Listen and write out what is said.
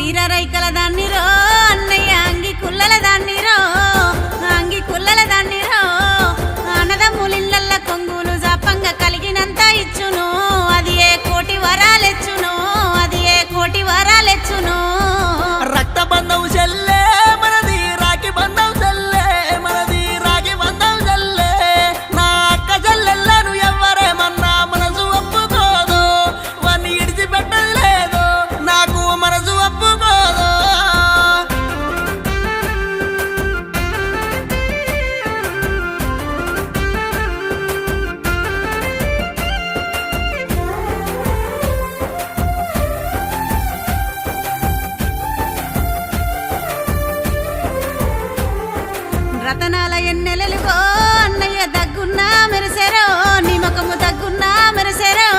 సీర రైకల దాన్నిరో అన్నయ్య అంగి కుల్లల దాన్నిరో అంగి కుల్లల దాన్నిరో అన్నదమ్ములిళ్ళల్ల కొంగులు జాపంగా కలిగినంత ఇచ్చును అది ఏ కోటి వరాలెచ్చును అది ఏ కోటి వరాలెచ్చును రక్త బంధం చెల్లే మనది రాఖీ బంధం చెల్లే మనది రాఖీ బంధం చెల్లే నా అక్క చెల్లెళ్ళను ఎవ్వరేమన్నా మనసు ఒప్పుకోదు వాన్ని ఇడిచిపెట్టదు లేదు నాకు మనసు ఒప్పుకోదు రతనాల ఎన్నెలలుగో అన్నయ్య దగ్గున్నా మెరిసెరో నీ ముఖము దగ్గున్నా మెరిసెరో